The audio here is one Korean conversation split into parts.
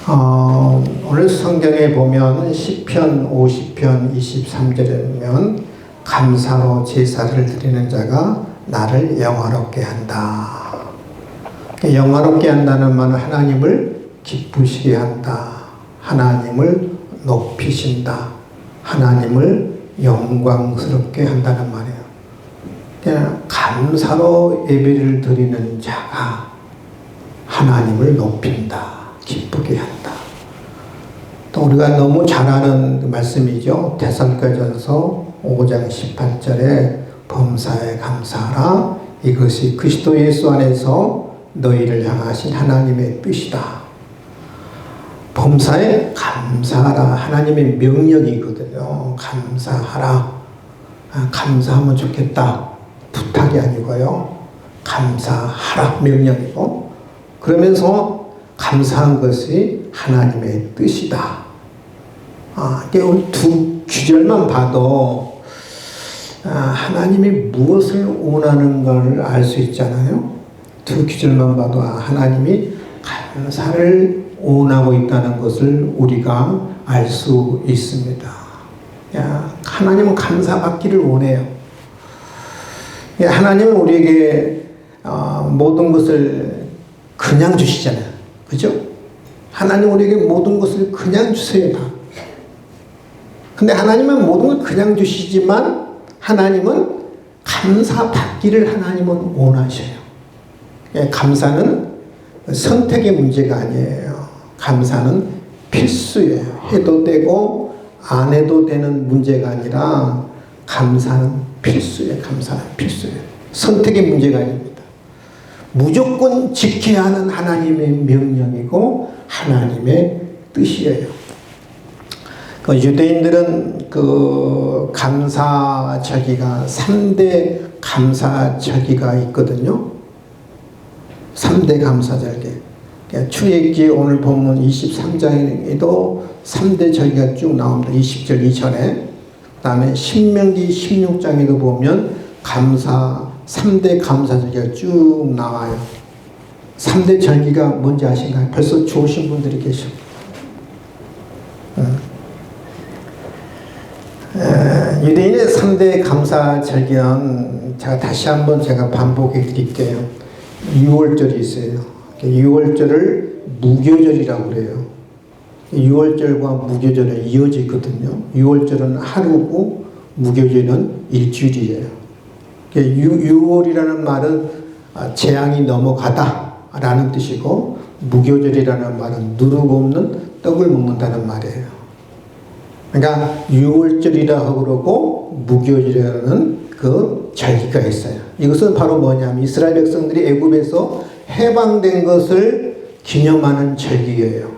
오늘 성경에 보면 시편 50편 23절에 보면 감사로 제사를 드리는 자가 나를 영화롭게 한다. 영화롭게 한다는 말은 하나님을 기쁘시게 한다. 하나님을 높이신다. 하나님을 영광스럽게 한다는 말이에요. 그냥 감사로 예배를 드리는 자가 하나님을 높인다. 기쁘게 한다. 또 우리가 너무 잘 아는 말씀이죠. 데살로니가전서 5장 18절에 범사에 감사하라. 이것이 그리스도 예수 안에서 너희를 향하신 하나님의 뜻이다. 범사에 감사하라. 하나님의 명령이거든요. 감사하라. 감사하면 좋겠다. 부탁이 아니고요. 감사하라. 명령이고. 그러면서 감사한 것이 하나님의 뜻이다. 우리 두 구절만 봐도 하나님이 무엇을 원하는가를 알 수 있잖아요. 두 구절만 봐도 하나님이 감사를 원하고 있다는 것을 우리가 알 수 있습니다. 하나님은 감사받기를 원해요. 하나님은 우리에게 모든 것을 그냥 주시잖아요. 그죠? 하나님 우리에게 모든 것을 그냥 주세요. 다. 근데 하나님은 모든 걸 그냥 주시지만 하나님은 감사받기를 하나님은 원하셔요. 감사는 선택의 문제가 아니에요. 감사는 필수예요. 해도 되고 안 해도 되는 문제가 아니라 감사는 필수예요. 감사는 필수예요. 선택의 문제가 아닙니다. 무조건 지켜야 하는 하나님의 명령이고 하나님의 뜻이에요. 유대인들은 감사절기가 3대 감사절기가 있거든요. 3대 감사절기. 출애굽기 오늘 보면 23장에도 3대 절기가 쭉 나옵니다. 20절 이전에. 그 다음에 신명기 16장에도 보면 3대 감사절기가 쭉 나와요. 3대 절기가 뭔지 아신가요? 벌써 좋으신 분들이 계시고. 유대인의 3대 감사절기는 다시 한번 반복해 드릴게요. 6월절이 있어요. 6월절을 무교절이라고 그래요. 6월절과 무교절은 이어져 있거든요. 6월절은 하루고 무교절은 일주일이에요. 6월이라는 말은 재앙이 넘어가다 라는 뜻이고 무교절이라는 말은 누룩 없는 떡을 먹는다는 말이에요. 그러니까 6월절이라고 그러고 무교절이라는 그 절기가 있어요. 이것은 바로 뭐냐면 이스라엘 백성들이 애굽에서 해방된 것을 기념하는 절기예요.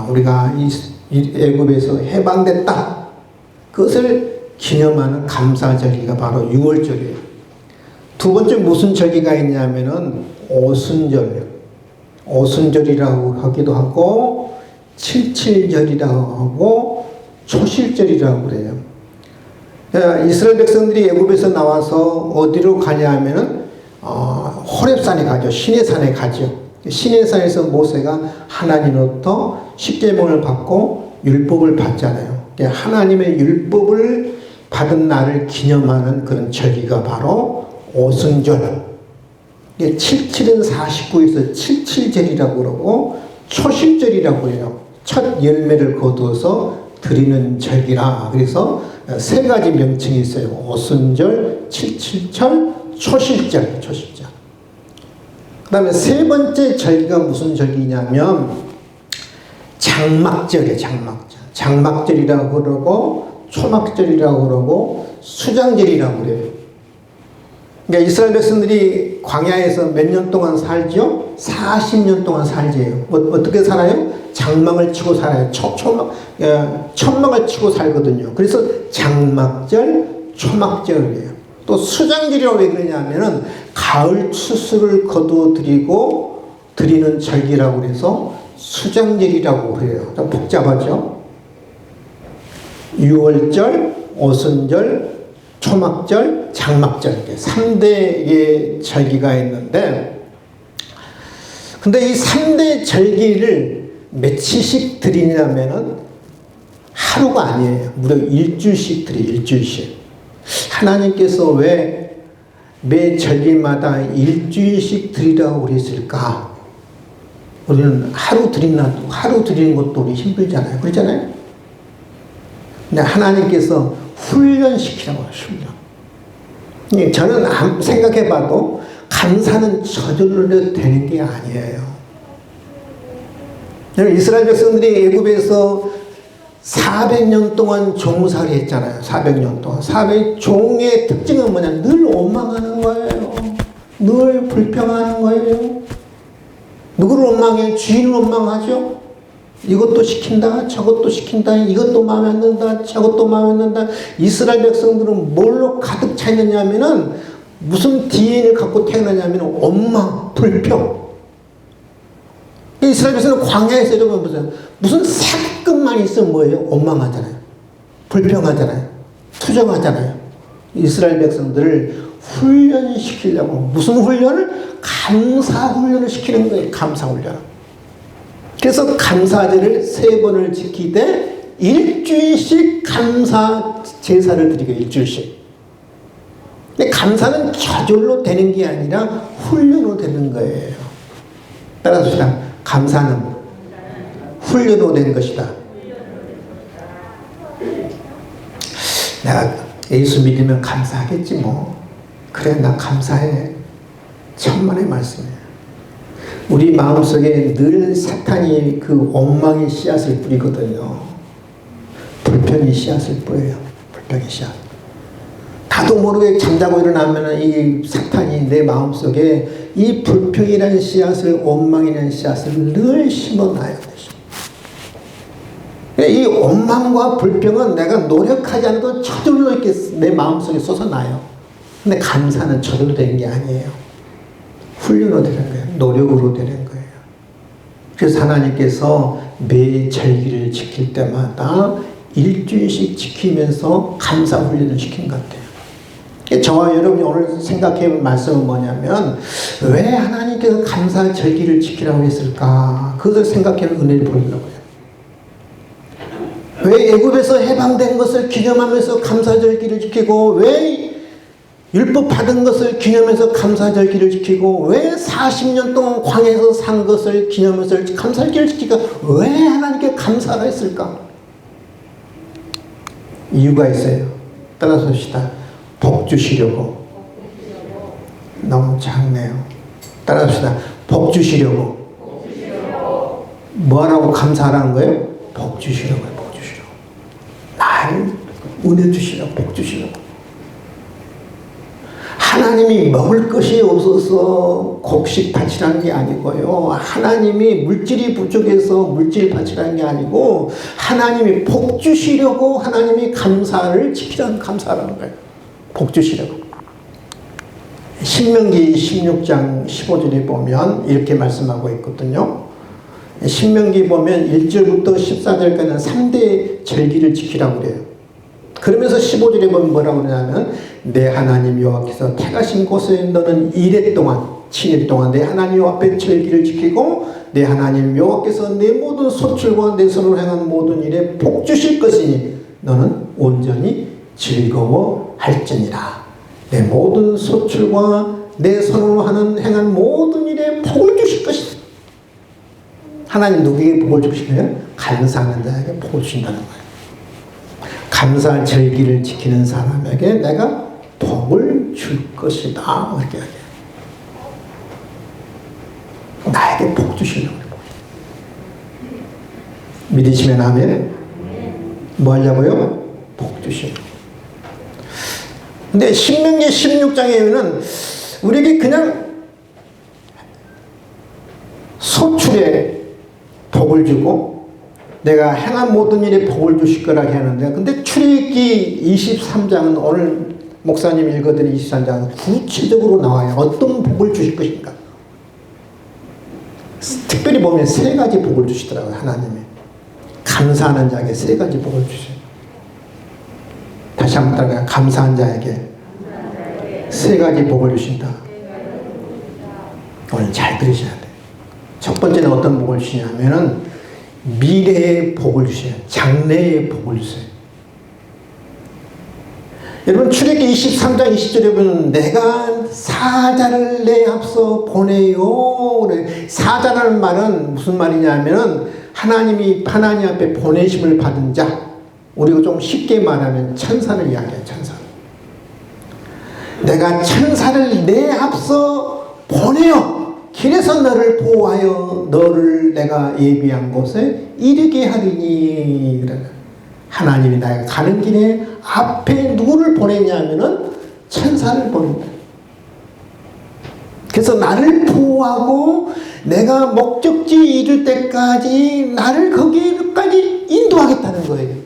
우리가 애굽에서 해방됐다. 그것을 기념하는 감사절기가 바로 6월절이에요. 두 번째 무슨 절기가 있냐면은 오순절. 오순절이라고 하기도 하고 칠칠절이라고 하고 초실절이라고 그래요. 이스라엘 백성들이 애굽에서 나와서 어디로 가냐 하면은 호렙산에 가죠. 시내산에 가죠. 시내산에서 모세가 하나님으로부터 십계명을 받고 율법을 받잖아요. 하나님의 율법을 받은 날을 기념하는 그런 절기가 바로 오순절. 77은 49에서 칠칠절이라고 그러고 초실절이라고 해요. 첫 열매를 거두어서 드리는 절기라. 그래서 세 가지 명칭이 있어요. 오순절, 칠칠절, 초실절. 그 다음에 세 번째 절기가 무슨 절기냐면 장막절이에요. 장막절이라고 그러고 초막절이라고 그러고 수장절이라고 그래요. 그러니까 이스라엘 백성들이 광야에서 몇 년 동안 살죠? 40년 동안 살지요. 어떻게 살아요? 장막을 치고 살아요. 천막을 치고 살거든요. 그래서 장막절, 초막절이에요. 또 수장절이라고 왜 그러냐면은 가을 추수를 거두어 드리는 절기라고 그래서 수장절이라고 해요. 좀 복잡하죠? 6월절, 오순절, 초막절, 장막절 3대의 절기가 있는데 근데 이 3대 절기를 며칠씩 드리냐면은 하루가 아니에요. 무려 일주일씩 드려요. 일주일씩. 하나님께서 왜 매 절기마다 일주일씩 드리라고 그랬을까? 우리는 하루 드리는 것도 우리 힘들잖아요. 그렇잖아요? 근데 하나님께서 훈련시키라고 해요. 훈련. 저는 생각해봐도 감사는 저절로 되는 게 아니에요. 이스라엘 백성들이 애굽에서 400년 동안 종살이 했잖아요. 400년 동안. 종의 특징은 뭐냐? 늘 원망하는 거예요. 늘 불평하는 거예요. 누구를 원망해요? 주인을 원망하죠. 이것도 시킨다, 저것도 시킨다, 이것도 마음에 안 든다, 저것도 마음에 안 든다. 이스라엘 백성들은 뭘로 가득 차 있느냐면은 무슨 DNA를 갖고 태어나냐면 원망, 불평. 이스라엘 백성은 광야에서 여러분 보세요. 무슨 사건만 있으면 뭐예요? 원망하잖아요. 불평하잖아요. 투정하잖아요. 이스라엘 백성들을 훈련시키려고. 무슨 훈련을? 감사 훈련을 시키는 거예요. 감사 훈련. 그래서 감사제를 3번을 지키되 일주일씩 감사 제사를 드리고 일주일씩. 근데 감사는 저절로 되는 게 아니라 훈련으로 되는 거예요. 따라서 감사는 훈련으로 되는 것이다. 내가 예수 믿으면 감사하겠지 뭐. 그래 나 감사해. 천만의 말씀이에요. 우리 마음속에 늘 사탄이 그 원망의 씨앗을 뿌리거든요. 불평의 씨앗을 뿌려요. 불평의 씨앗. 나도 모르게 잠자고 일어나면 이 사탄이 내 마음속에 이 불평이라는 씨앗을, 원망이라는 씨앗을 늘 심어놔요. 이 원망과 불평은 내가 노력하지 않아도 저절로 이렇게 내 마음속에 솟아나요. 근데 감사는 저절로 되는 게 아니에요. 훈련으로 되는 거예요. 노력으로 되는 거예요. 그래서 하나님께서 매 절기를 지킬 때마다 일주일씩 지키면서 감사 훈련을 시킨 것 같아요. 저와 여러분이 오늘 생각해 볼 말씀은 뭐냐면 왜 하나님께서 감사 절기를 지키라고 했을까? 그것을 생각하는 은혜를 보이려고요. 왜 애굽에서 해방된 것을 기념하면서 감사절기를 지키고 왜 율법 받은 것을 기념해서 감사절기를 지키고 왜 40년 동안 광야에서 산 것을 기념해서 감사절기를 지키고 왜 하나님께 감사가 했을까? 이유가 있어요. 따라서 합시다. 복 주시려고. 너무 작네요. 따라서 합시다. 복 주시려고. 뭐하라고 감사하라는 거예요? 복 주시려고요. 날 은혜 주시라고, 복 주시라고. 하나님이 먹을 것이 없어서 곡식 바치라는 게 아니고요. 하나님이 물질이 부족해서 물질 바치라는 게 아니고 하나님이 복 주시려고 하나님이 감사를 지키라는 감사라는 거예요. 복 주시려고. 신명기 16장 15절에 보면 이렇게 말씀하고 있거든요. 신명기 보면 1절부터 14절까지는 3대 절기를 지키라고 그래요. 그러면서 15절에 보면 뭐라고 그러냐면 내 하나님 여호와께서 택하신 곳에 너는 7일 동안 내 하나님 여호와 앞에 절기를 지키고 내 하나님 여호와께서 내 모든 소출과 내 손으로 행한 모든 일에 복 주실 것이니 너는 온전히 즐거워할지니라. 내 모든 소출과 내 손으로 행한 모든 일에 복을 주실 것이다. 하나님 누구에게 복을 주시나요? 감사하는 자에게 복을 주신다는 거예요. 감사 절기를 지키는 사람에게 내가 복을 줄 것이다. 이렇게 이야기해요. 나에게 복 주시려고 해요. 믿으시면 아멘. 뭐 하려고요? 복 주시려고. 근데 신명기 16장에는 우리에게 그냥 소출에 복을 주고 내가 행한 모든 일에 복을 주실 거라고 하는데 근데 출애굽기 23장은 오늘 목사님 읽어드린 23장은 구체적으로 나와요. 어떤 복을 주실 것인가. 특별히 보면 3가지 복을 주시더라고요. 하나님이. 감사하는 자에게 3가지 복을 주세요. 다시 한번 따라가요. 감사한 자에게 3가지 복을 주신다. 오늘 잘 들으셔야 돼요. 첫 번째는 어떤 복을 주시냐면은 미래의 복을 주셔요. 장래의 복을 주세요. 여러분 출애굽기 23장 20절에 보면 내가 사자를 내 앞서 보내요. 사자라는 말은 무슨 말이냐면 하나님 앞에 보내심을 받은 자, 우리가 좀 쉽게 말하면 천사를 이야기해요. 천사. 내가 천사를 내 앞서 보내요. 길에서 너를 보호하여 너를 내가 예비한 곳에 이르게 하리니. 하나님이 내가 가는 길에 앞에 누구를 보냈냐면은 천사를 보낸다. 그래서 나를 보호하고 내가 목적지 이를 때까지 나를 거기까지 인도하겠다는 거예요.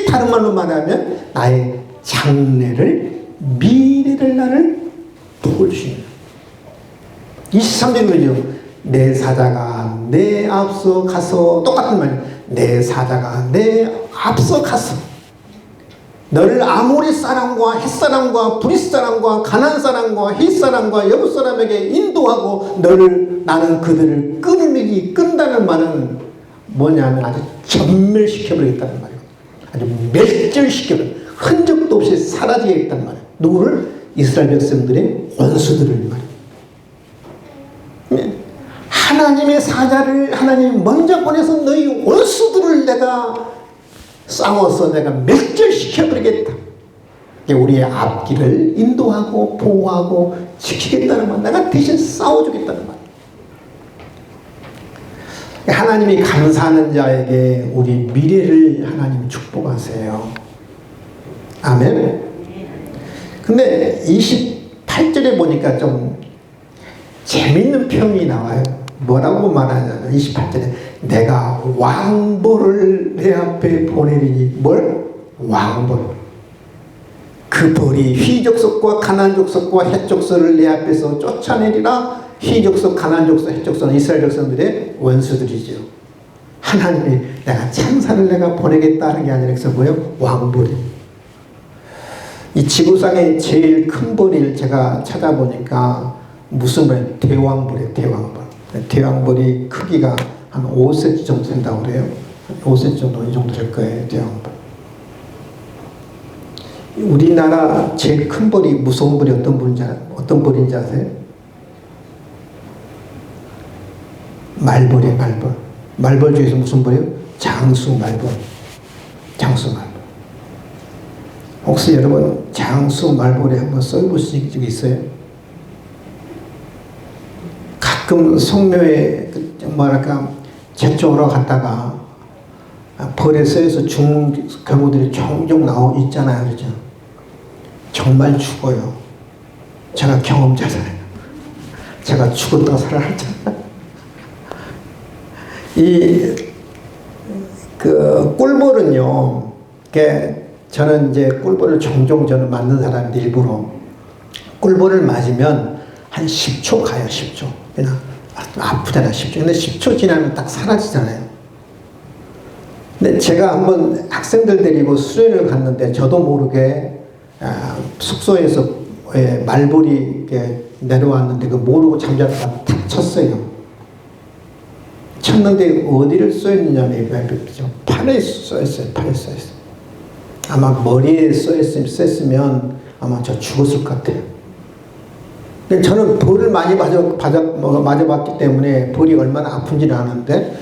다른 말로 말하면 나의 장래를, 미래를 나를 도와주시는 23절이죠. 내 사자가 내 앞서 가서, 똑같은 말이에요. 내 사자가 내 앞서 가서 너를 아모리 사람과 헷 사람과 브릿 사람과 가나안 사람과 헷 사람과 여부 사람에게 인도하고 나는 그들을 끈다는 말은 뭐냐면 아주 전멸시켜버리겠다는 말이에요. 아주 멸절시켜버려. 흔적도 없이 사라지겠다는 말이에요. 누구를? 이스라엘 백성들의 원수들을 말이에요. 하나님의 사자를 하나님이 먼저 보내서 너희 원수들을 내가 싸워서 내가 멸절시켜버리겠다. 우리의 앞길을 인도하고 보호하고 지키겠다는 말, 내가 대신 싸워주겠다는 말. 하나님이 감사하는 자에게 우리 미래를 하나님 축복하세요. 아멘. 근데 28절에 보니까 좀 재밌는 표현이 나와요. 뭐라고 말하냐면 28절에 내가 왕벌을 내 앞에 보내리니. 뭘? 왕벌. 그 벌이 휘족속과 가나안 족속과 헷 족속을 내 앞에서 쫓아내리라. 휘족속, 가나안 족속, 헷 족속은 이스라엘 백성들의 원수들이죠. 하나님이 내가 천사를 내가 보내겠다는 게 아니라 그래서 뭐예요? 왕벌이. 이 지구상의 제일 큰 벌을 제가 찾아보니까 무슨 벌이에요? 대왕벌이에요. 대왕벌. 대왕벌이 크기가 한 5cm 정도 된다고 그래요. 5cm 정도 이 정도 될 거예요. 대왕벌. 우리나라 제일 큰 벌이 무서운 벌이 어떤 벌인지 아세요? 말벌이에요. 말벌. 말벌 중에서 무슨 벌이에요? 장수말벌. 장수말벌. 혹시 여러분 장수말벌에 한번 써보신 적이 있어요? 가끔 성묘에 뭐랄까 제초하러 갔다가 벌에 쏘여서 죽는 경우들이 종종 있잖아요. 그렇죠? 정말 죽어요. 제가 경험자잖아요. 제가 죽었다가 살아났잖아요. 그 꿀벌은요, 저는 이제 꿀벌을 종종 맞는 사람인데 일부러 꿀벌을 맞으면 한 10초 가요. 10초. 그냥 아프잖아요. 10초. 근데 10초 지나면 딱 사라지잖아요. 근데 제가 한번 학생들 데리고 수련을 갔는데 저도 모르게 숙소에서 말벌이 내려왔는데 그 모르고 잠자다가 탁 쳤어요. 쳤는데 어디를 쏘였느냐면 팔에 쏘였어요. 팔에 쏘였어요. 아마 머리에 쏘였으면 아마 저 죽었을 것 같아요. 근데 저는 벌을 많이 맞아봤기 때문에 벌이 얼마나 아픈지는 아는데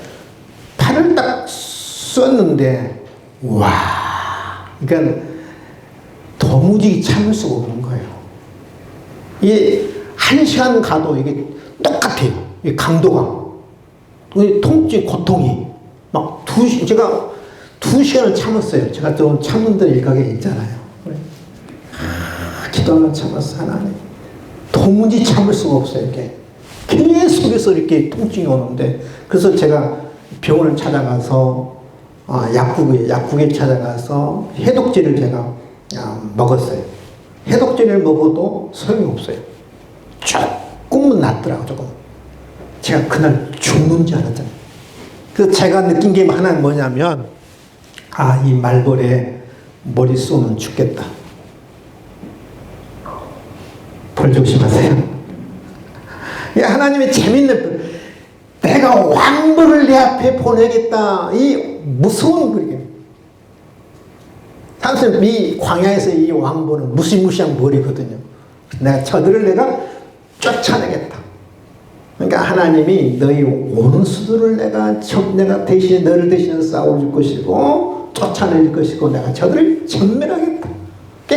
팔을 딱 쏘였는데 와, 그러니까 도무지 참을 수가 없는 거예요. 이게 1시간 가도 이게 똑같아요. 이 강도가. 통증, 고통이. 막 제가 2시간을 참았어요. 제가 좀 참는 데 일각에 있잖아요. 기도하면 참았어, 하나님. 도무지 참을 수가 없어요, 이렇게. 계속해서 이렇게 통증이 오는데. 그래서 제가 병원을 찾아가서, 약국에 찾아가서 해독제를 제가 먹었어요. 해독제를 먹어도 소용이 없어요. 조금은 낫더라고요, 조금. 제가 그날 죽는 줄 알았잖아요. 그래서 제가 느낀 게 하나는 뭐냐면, 이 말벌에 머리 쏘면 죽겠다. 벌 조심하세요. 하나님의 재밌는, 내가 내가 왕복을 내 앞에 보내겠다. 이 무서운 거예요. 사실 이 광야에서 이 왕복은 무시무시한 벌이거든요. 저들을 내가 쫓아내겠다. 그러니까 하나님이 너희 오는 수들을 내가 대신에 너를 대신해 싸워줄 것이고 쫓아낼 것이고 내가 저들을 전멸하겠다.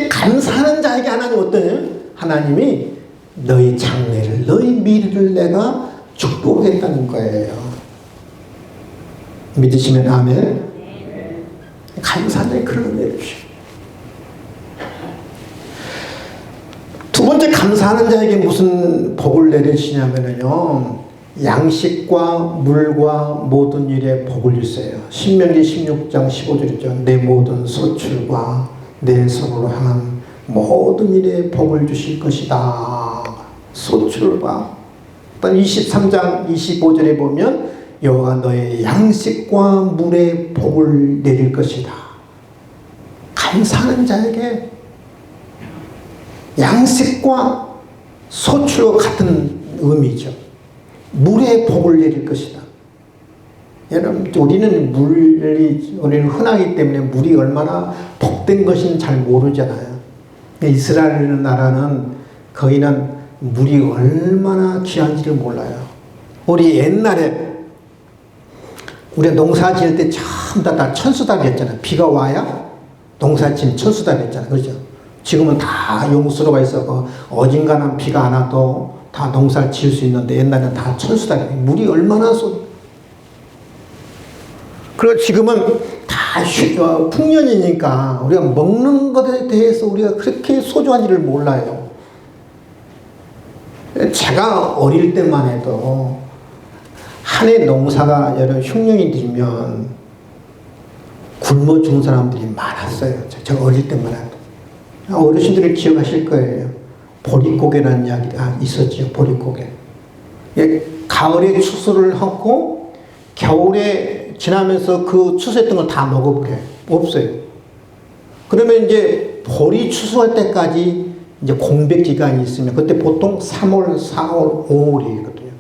감사하는 자에게 하나님 어떠냐? 하나님이 너희 장래를 너희 미래를 내가 축복하겠다는 거예요. 믿으시면 아멘. 감사한 자에 그런 내려주시오. 두 번째 감사하는 자에게 무슨 복을 내리시냐면요, 양식과 물과 모든 일에 복을 주세요. 신명기 16장 15절이죠. 내 모든 소출과 내 손으로 하는 모든 일에 복을 주실 것이다. 소출과 23장 25절에 보면 여호와가 너의 양식과 물에 복을 내릴 것이다. 감사하는 자에게 양식과 소출과 같은 의미죠. 물에 복을 내릴 것이다. 여러분, 우리는 흔하기 때문에 물이 얼마나 복된 것인지 잘 모르잖아요. 이스라엘 나라는 거기는 물이 얼마나 귀한지를 몰라요. 우리 옛날에 우리가 농사 지을 때 전부 다 천수답이었잖아요. 비가 와야 농사 지은 천수답이었잖아요. 그렇죠? 지금은 다 용수로가 있어 어딘가는 비가 안 와도 다 농사를 지을 수 있는데 옛날에는 다 천수답이에요. 물이 얼마나 그리고 지금은 다 풍년이니까 우리가 먹는 것에 대해서 우리가 그렇게 소중한지를 몰라요. 제가 어릴 때만 해도 한 해 농사가 여러 흉년이 들면 굶어 죽는 사람들이 많았어요. 제가 어릴 때만 해도. 어르신들이 기억하실 거예요. 보릿고개라는 이야기가 있었죠. 보릿고개. 가을에 추수를 하고 겨울에 지나면서 그 추수했던 걸 다 먹어버려요. 없어요. 그러면 이제 보리 추수할 때까지 이제 공백 기간이 있으면 그때 보통 3월, 4월, 5월이거든요.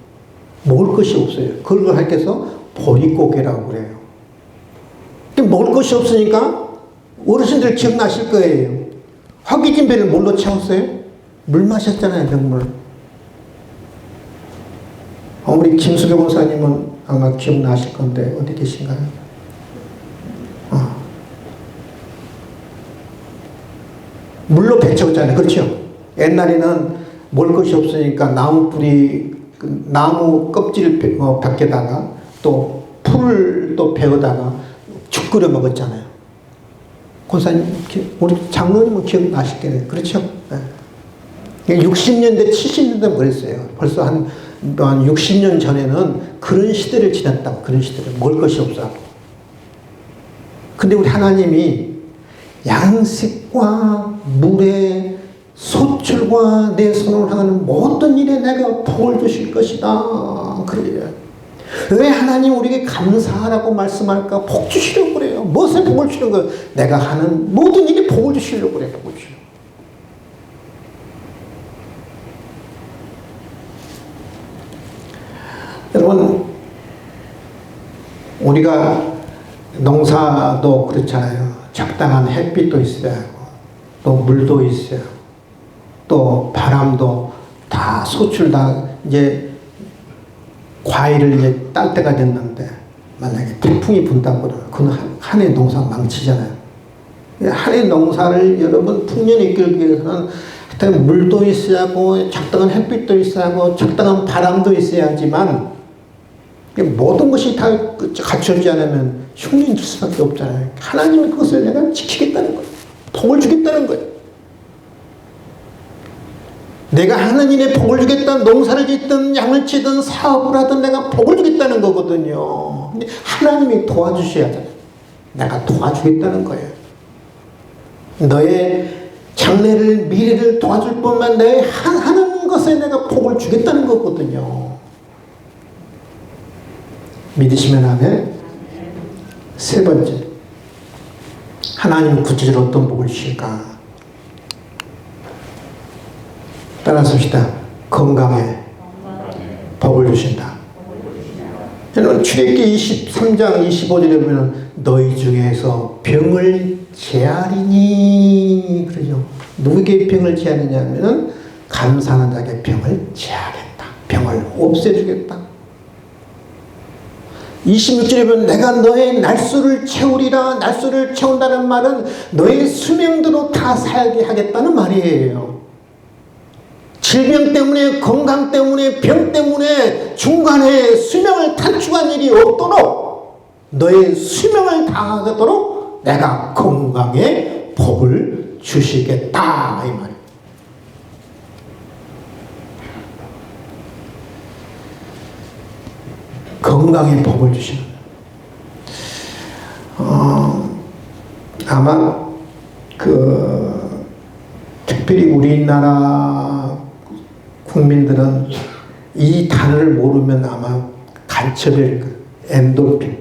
먹을 것이 없어요. 그걸 할게서 보릿고개라고 그래요. 먹을 것이 없으니까 어르신들 기억나실 거예요. 허기진 배를 뭘로 채웠어요? 물 마셨잖아요, 병물. 우리 김수교 권사님은 아마 기억나실 건데 어디 계신가요? 물로 배 채웠잖아요. 그렇죠? 옛날에는 먹을 것이 없으니까 나무 뿌리, 나무 껍질 밖에다가 또 풀을 또 베어다가 죽 끓여 먹었잖아요. 권사님, 우리 장로님은 기억나시겠네요. 그렇죠? 네. 60년대, 70년대 그랬어요. 벌써 한 60년 전에는 그런 시대를 지났다고, 그런 시대를. 먹을 것이 없어. 근데 우리 하나님이 양식과 물에 소출과 내 손으로 향하는 모든 일에 내가 복을 주실 것이다. 그래요. 왜 하나님 우리에게 감사하라고 말씀할까? 복 주시려고 그래요. 무엇에 복을 주는 거예요? 내가 하는 모든 일에 복을 주시려고 그래요. 복을 주시려고. 여러분, 우리가 농사도 그렇잖아요. 적당한 햇빛도 있어야 하고, 또 물도 있어야 하고, 또 바람도 다 소출 다 이제 과일을 이제 딸 때가 됐는데 만약에 태풍이 분다고 그러면 한 해 농사 망치잖아요. 한 해 농사를 여러분 풍년이 이끌기 위해서는 하여튼 물도 있어야 하고 적당한 햇빛도 있어야 하고 적당한 바람도 있어야지만 모든 것이 다 갖춰지지 않으면 흉년 줄 수밖에 없잖아요. 하나님이 그것을 내가 지키겠다는 거예요. 복을 주겠다는 거예요. 내가 하는 일에 복을 주겠다, 농사를 짓든 양을 치든 사업을 하든 내가 복을 주겠다는 거거든요. 근데 하나님이 도와주셔야 돼. 내가 도와주겠다는 거예요. 너의 장래를, 미래를 도와줄 뿐만 너의 하는 것에 내가 복을 주겠다는 거거든요. 믿으시면 아멘. 세 번째, 하나님은 구체적으로 어떤 복을 주실까? 따라서 합시다. 건강에 복을 주신다. 여러분 출애굽기 23장 25절에 보면 너희 중에서 병을 제하리니 그러죠. 누구에게 병을 제하느냐면 감사하는 자에게 병을 제하겠다. 병을 없애주겠다. 26절에 보면 내가 너의 날수를 채우리라. 날수를 채운다는 말은 너의 수명대로 다 살게 하겠다는 말이에요. 질병 때문에, 건강 때문에, 병 때문에 중간에 수명을 단축한 일이 없도록 너의 수명을 다하도록 내가 건강에 복을 주시겠다 이 말이에요. 건강에 복을 주시는 아마 특별히 우리나라 국민들은 이 단어를 모르면 아마 간첩일 엔돌핀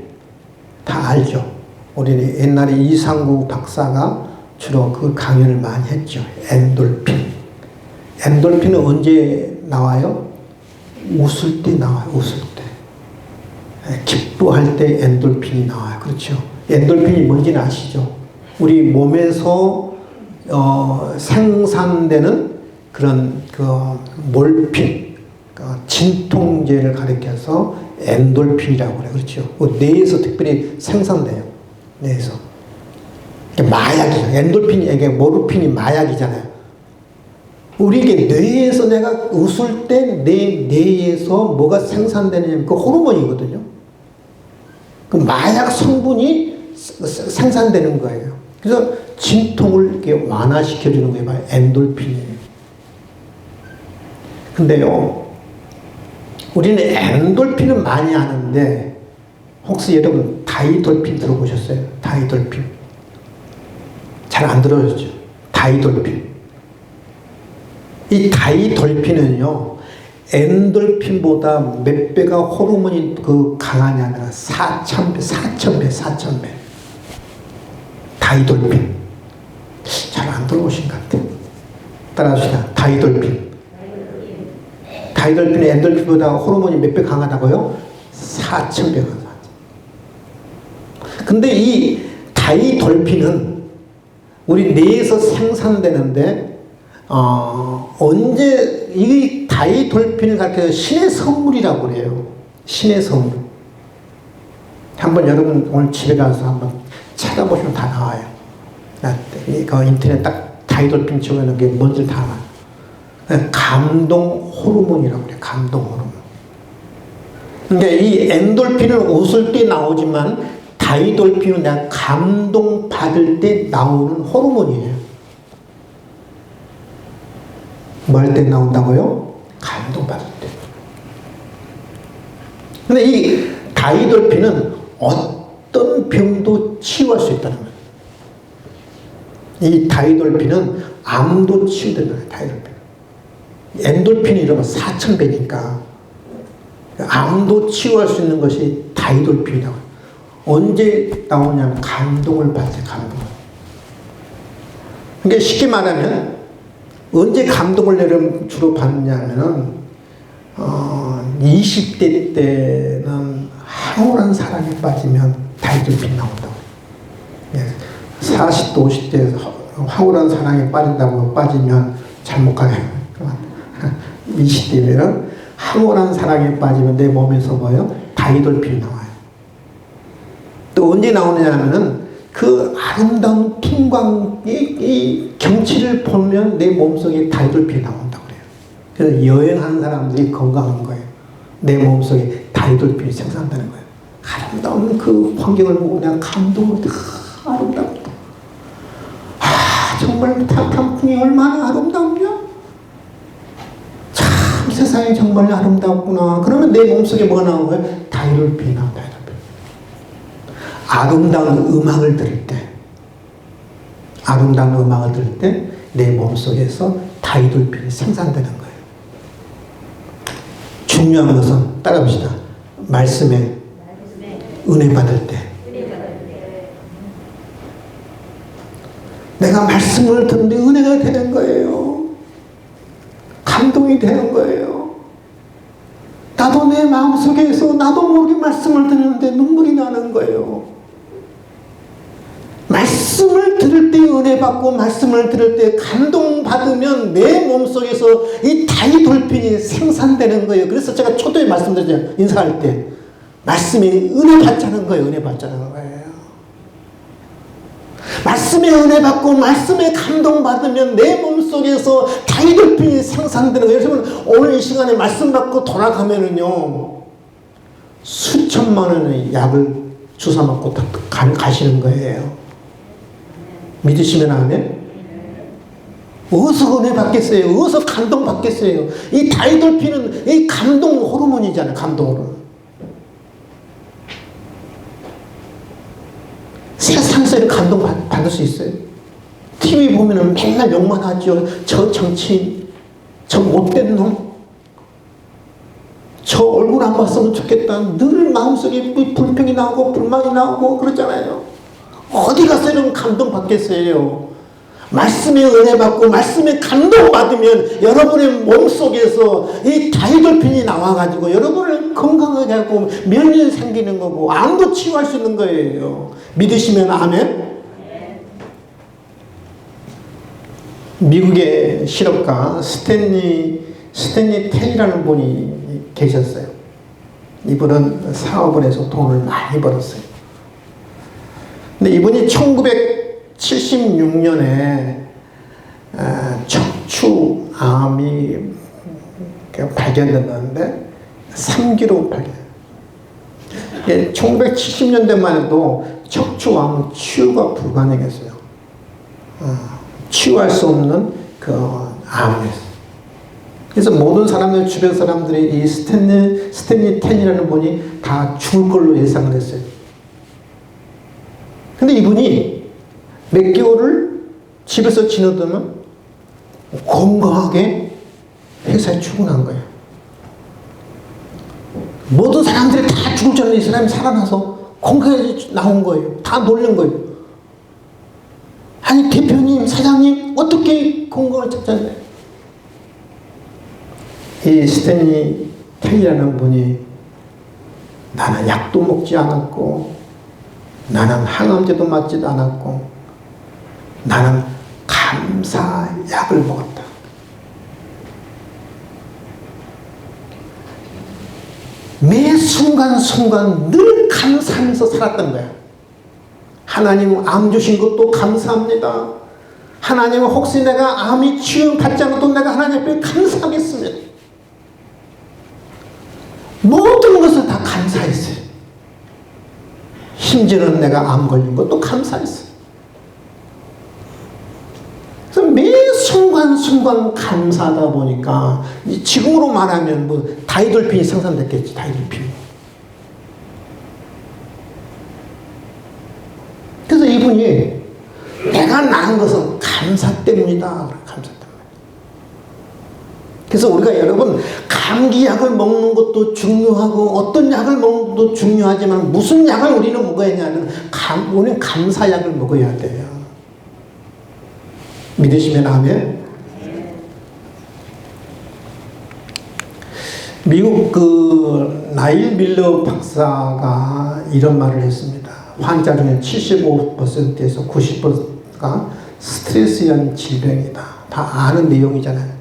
다 알죠. 우리는 옛날에 이상구 박사가 주로 그 강연을 많이 했죠. 엔돌핀. 엔돌핀은 언제 나와요? 웃을 때 나와요. 웃을 때. 기뻐할 때 엔돌핀이 나와요. 그렇죠. 엔돌핀이 뭔지는 아시죠? 우리 몸에서 생산되는 그런 몰핀, 진통제를 가리켜서 엔돌핀이라고 그래요. 그렇죠. 뇌에서 특별히 생산돼요. 뇌에서. 마약이죠. 엔돌핀이, 모르핀이 마약이잖아요. 우리에게 뇌에서 내가 웃을 때 내 뇌에서 뭐가 생산되냐면 그 호르몬이거든요. 그 마약 성분이 생산되는 거예요. 그래서 진통을 이렇게 완화시켜주는 거예요. 엔돌핀이에요. 근데요, 우리는 엔돌핀은 많이 아는데, 혹시 여러분 다이돌핀 들어보셨어요? 다이돌핀. 잘 안 들어졌죠? 다이돌핀. 이 다이돌핀은요, 엔돌핀보다 몇 배가 호르몬이 강하냐면 4,000배. 다이돌핀. 잘 안 들어오신 것 같아요. 따라합시다. 다이돌핀. 다이돌핀이 엔돌핀보다 호르몬이 몇 배 강하다고요? 4,000배 강하다. 근데 이 다이돌핀은 우리 뇌에서 생산되는데 언제 이 다이돌핀을 가르쳐서 신의 선물이라고 그래요. 신의 선물. 한번 여러분 오늘 집에 가서 한번 찾아보시면 다 나와요. 인터넷 딱 다이돌핀 치고는 게 뭔지 다 나와요. 감동 호르몬이라고 그래요. 감동 호르몬. 그러니까 이 엔돌핀은 웃을 때 나오지만 다이돌핀은 내가 감동 받을 때 나오는 호르몬이에요. 뭐 할 때 나온다고요? 감동 받을 때. 근데 이 다이돌핀은 어떤 병도 치유할 수 있다는 거예요. 이 다이돌핀은 암도 치유되는 거예요. 다이돌핀. 엔돌핀이 이러면 4,000배니까 암도 치유할 수 있는 것이 다이돌핀이라고. 언제 나오냐면 감동을 받을 때 감동을. 그러니까 쉽게 말하면 언제 감동을 여러분 주로 받느냐면은 20대 때는 황홀한 사랑에 빠지면 다이돌핀 나온다고. 40대 50대 황홀한 사랑에 빠진다고 빠지면 잘못 가요. 20대면 황홀한 사랑에 빠지면 내 몸에서 뭐예요? 다이돌핀이 나와요. 또 언제 나오느냐 하면은 그 아름다운 풍광, 이 경치를 보면 내 몸속에 다이돌핀이 나온다고 그래요. 그래서 여행하는 사람들이 건강한 거예요. 내 몸속에 다이돌핀이 생산되는 거예요. 아름다운 그 환경을 보고 내가 감동을 아름답다. 정말 탄풍이 얼마나 아름답냐? 참 세상이 정말 아름답구나. 그러면 내 몸속에 뭐가 나오는 거예요? 다이돌핀이 나온다. 아름다운 음악을 들을 때, 내 몸속에서 다이돌핀이 생산되는 거예요. 중요한 것은 따라합시다. 말씀에 은혜 받을 때, 내가 말씀을 듣는데 은혜가 되는 거예요. 감동이 되는 거예요. 나도 내 마음속에서 나도 모르게 말씀을 듣는데 눈물이 나는 거예요. 말씀을 들을 때 은혜 받고 말씀을 들을 때 감동받으면 내 몸속에서 이 다이돌핀이 생산되는 거예요. 그래서 제가 초도에 말씀드렸잖아요. 인사할 때 말씀에 은혜 받자는 거예요. 은혜 받자는 거예요. 말씀에 은혜 받고 말씀에 감동받으면 내 몸속에서 다이돌핀이 생산되는 거예요. 여러분 오늘 이 시간에 말씀 받고 돌아가면은요 수천만 원의 약을 주사 맞고 가시는 거예요. 믿으시면 아멘? 어디서 은혜 받겠어요? 어디서 감동 받겠어요? 이 다이돌핀은 이 감동 호르몬이잖아요. 감동 호르몬. 세상에서 이런 감동 받을 수 있어요? TV 보면은 맨날 욕만 하죠. 저 정치인, 저 못된 놈, 저 얼굴 안 봤으면 좋겠다. 늘 마음속에 불평이 나오고 불만이 나오고 그러잖아요. 어디 가서 이런 감동 받겠어요? 말씀에 은혜 받고 말씀에 감동 받으면 여러분의 몸속에서 이 다이돌핀이 나와가지고 여러분을 건강하게 하고 면역이 생기는 거고 암도 치유할 수 있는 거예요. 믿으시면 아멘? 미국의 실업가 스탠리 테이라는 분이 계셨어요. 이분은 사업을 해서 돈을 많이 벌었어요. 근데 이분이 1976년에 척추암이 발견됐는데 3기로 발견. 1970년대만 해도 척추암은 치유가 불가능했어요. 치유할 수 없는 그 암이었어요. 그래서 모든 사람들, 주변 사람들이 이 스탠리 텐이라는 분이 다 죽을 걸로 예상을 했어요. 근데 이분이 몇 개월을 집에서 지내더니 건강하게 회사에 출근한 거예요. 모든 사람들이 다 죽을 줄 알았는데 이 사람이 살아나서 건강해져 나온 거예요. 다 놀란 거예요. 아니 대표님, 사장님 어떻게 건강을 찾았나요? 이 스탠리 테이라는 분이 나는 약도 먹지 않았고 나는 항암제도 맞지도 않았고 나는 감사약을 먹었다. 매 순간순간 늘 감사하면서 살았던 거야. 하나님 암 주신 것도 감사합니다. 하나님은 혹시 내가 암이 치유받지 않아도 내가 하나님 앞에 감사하겠습니다. 모든 것을 다 감사했어요. 심지어는 내가 암 걸린 것도 감사했어요. 그래서 매 순간순간 감사하다 보니까 지금으로 말하면 뭐 다이돌핀이 생산됐겠지. 다이돌핀. 그래서 이분이 내가 낳은 것은 감사 때문이다. 감사 때문에. 그래서 우리가 여러분 감기약을 먹는 것도 중요하고 어떤 약을 먹는 것도 중요하지만 무슨 약을 우리는 먹어야 하냐면 우리는 감사약을 먹어야 돼요. 믿으시면 아멘? 미국 그 나일 밀러 박사가 이런 말을 했습니다. 환자 중에 75%에서 90%가 스트레스형 질병이다. 다 아는 내용이잖아요.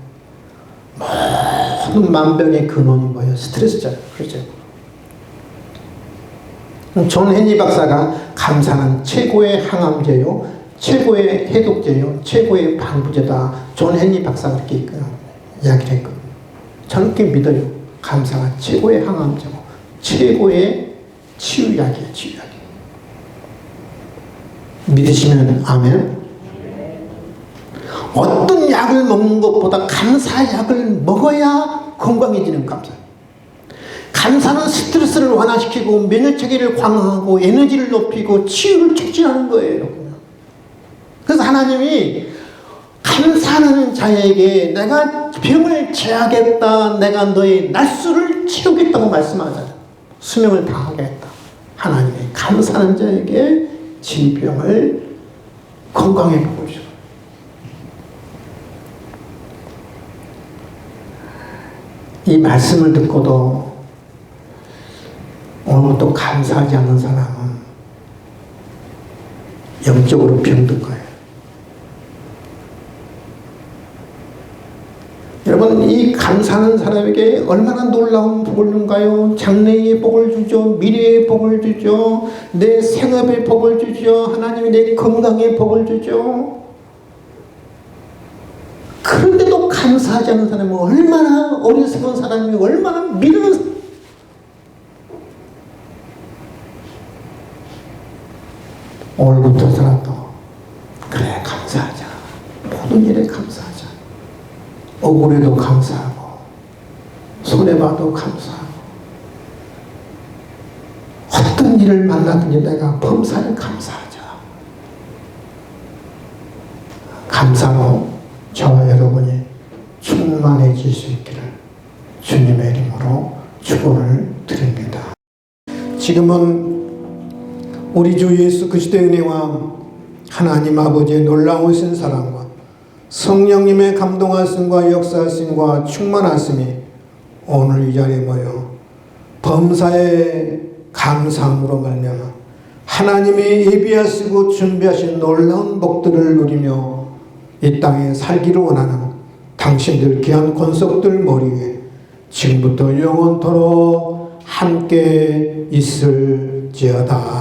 모든 만병의 근원이 뭐예요? 스트레스잖아요. 그렇죠? 존 헨리 박사가 감사는 최고의 항암제요, 최고의 해독제요, 최고의 방부제다. 존 헨리 박사가 그렇게 이야기를 했거든요. 저는 그렇게 믿어요. 감사가 최고의 항암제고 최고의 치유약이에요. 치유약. 믿으시면 아멘. 어떤 약을 먹는 것보다 감사약을 먹어야 건강해지는 감사. 감사는 스트레스를 완화시키고 면역체계를 강화하고 에너지를 높이고 치유를 촉진하는 거예요. 그래서 하나님이 감사하는 자에게 내가 병을 제하겠다. 내가 너의 날수를 채우겠다고 말씀하잖아요. 수명을 다하겠다. 하나님이 감사하는 자에게 질병을 건강해 보시오. 이 말씀을 듣고도 오늘부터 감사하지 않는 사람은 영적으로 병든 거예요. 여러분, 이 감사하는 사람에게 얼마나 놀라운 복을 준가요? 장래의 복을 주죠. 미래의 복을 주죠. 내 생업의 복을 주죠. 하나님이 내 건강의 복을 주죠. 그런데도 감사하지 않는 사람은 얼마나 어리석은 사람이, 얼마나 미련한 사람이. 오늘부터라도 그래, 감사하자. 모든 일에 감사하자. 억울해도 감사하고 손해봐도 감사하고 어떤 일을 만나든지 내가 범사에 감사하자. 감사로 저와 여러분이 충만해질 수 있기를 주님의 이름으로 축원을 드립니다. 지금은 우리 주 예수 그리스도의 은혜와 하나님 아버지의 놀라우신 사랑과 성령님의 감동하심과 역사하심과 충만하심이 오늘 이 자리에 모여 범사의 감사함으로 말미암아 하나님이 예비하시고 준비하신 놀라운 복들을 누리며 이 땅에 살기를 원하는 당신들 귀한 권속들 머리 위에 지금부터 영원토록 함께 있을지어다.